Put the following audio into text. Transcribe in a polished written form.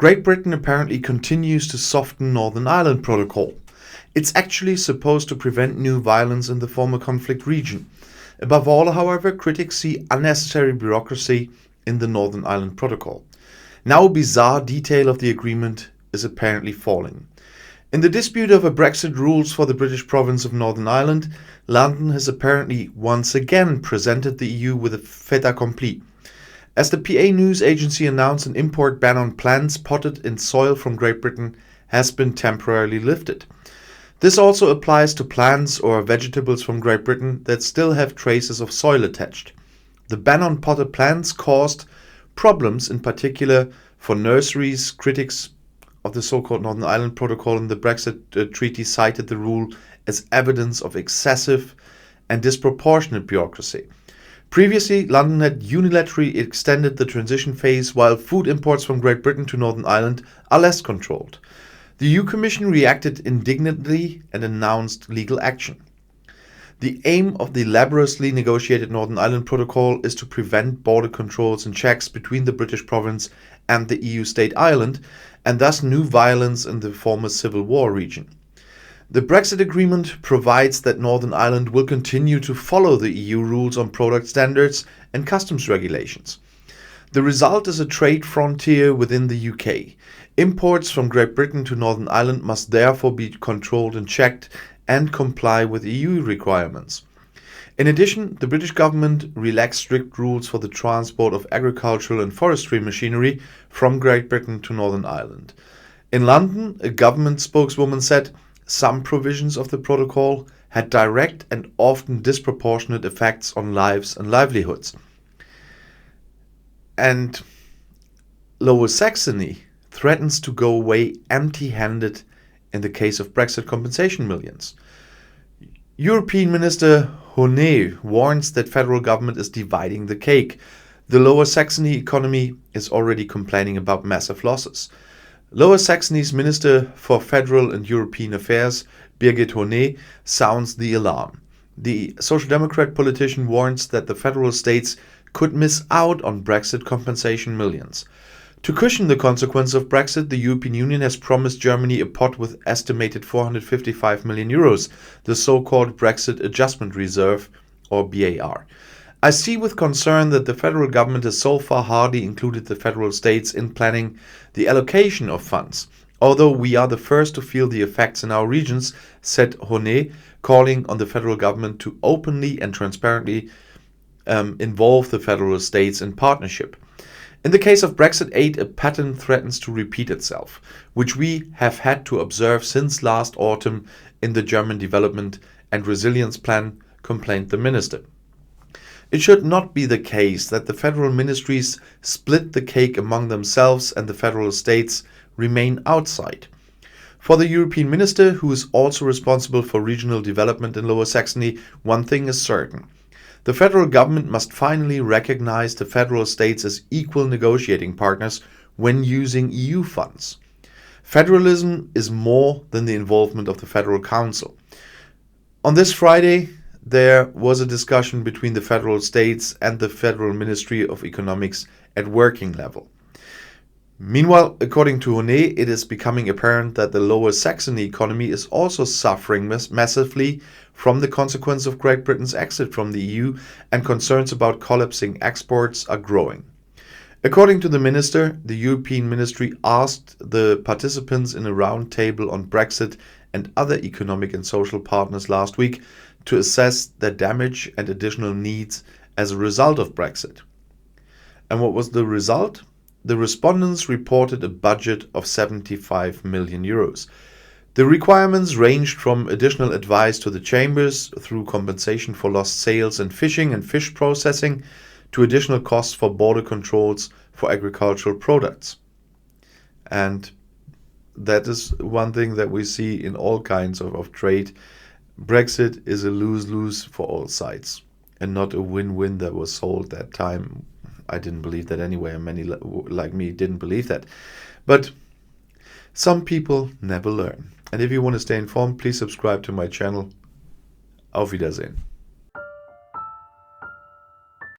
Great Britain apparently continues to soften Northern Ireland Protocol. It's actually supposed to prevent new violence in the former conflict region. Above all, however, critics see unnecessary bureaucracy in the Northern Ireland Protocol. Now a bizarre detail of the agreement is apparently falling. In the dispute over Brexit rules for the British province of Northern Ireland, London has apparently once again presented the EU with a fait accompli. As the PA news agency announced, an import ban on plants potted in soil from Great Britain has been temporarily lifted. This also applies to plants or vegetables from Great Britain that still have traces of soil attached. The ban on potted plants caused problems, in particular for nurseries. Critics of the so-called Northern Ireland Protocol in the Brexit Treaty cited the rule as evidence of excessive and disproportionate bureaucracy. Previously, London had unilaterally extended the transition phase, while food imports from Great Britain to Northern Ireland are less controlled. The EU Commission reacted indignantly and announced legal action. The aim of the laboriously negotiated Northern Ireland Protocol is to prevent border controls and checks between the British province and the EU state Ireland, and thus new violence in the former Civil War region. The Brexit agreement provides that Northern Ireland will continue to follow the EU rules on product standards and customs regulations. The result is a trade frontier within the UK. Imports from Great Britain to Northern Ireland must therefore be controlled and checked and comply with EU requirements. In addition, the British government relaxed strict rules for the transport of agricultural and forestry machinery from Great Britain to Northern Ireland. In London, a government spokeswoman said some provisions of the protocol had direct and often disproportionate effects on lives and livelihoods. And Lower Saxony threatens to go away empty-handed in the case of Brexit compensation millions. European Minister Honnet warns that federal government is dividing the cake. The Lower Saxony economy is already complaining about massive losses. Lower Saxony's Minister for Federal and European Affairs, Birgit Honnet, sounds the alarm. The Social Democrat politician warns that the federal states could miss out on Brexit compensation millions. To cushion the consequence of Brexit, the European Union has promised Germany a pot with estimated 455 million euros, the so-called Brexit Adjustment Reserve, or BAR. I see with concern that the federal government has so far hardly included the federal states in planning the allocation of funds, although we are the first to feel the effects in our regions, said Honnet, calling on the federal government to openly and transparently involve the federal states in partnership. In the case of Brexit aid, a pattern threatens to repeat itself, which we have had to observe since last autumn in the German Development and Resilience Plan, complained the minister. It should not be the case that the federal ministries split the cake among themselves and the federal states remain outside. For the European minister, who is also responsible for regional development in Lower Saxony, one thing is certain. The federal government must finally recognize the federal states as equal negotiating partners when using EU funds. Federalism is more than the involvement of the Federal Council. On this Friday, there was a discussion between the federal states and the Federal Ministry of Economics at working level. Meanwhile, according to Honnet, it is becoming apparent that the Lower Saxony economy is also suffering massively from the consequence of Great Britain's exit from the EU, and concerns about collapsing exports are growing. According to the minister, the European ministry asked the participants in a round table on Brexit and other economic and social partners last week to assess the damage and additional needs as a result of Brexit. And what was the result? The respondents reported a budget of 75 million euros. The requirements ranged from additional advice to the chambers through compensation for lost sales in fishing and fish processing to additional costs for border controls for agricultural products. And that is one thing that we see in all kinds of trade. Brexit is a lose-lose for all sides and not a win-win that was sold that time. I didn't believe that anyway, and many like me didn't believe that. But some people never learn. And if you want to stay informed, please subscribe to my channel. Auf Wiedersehen.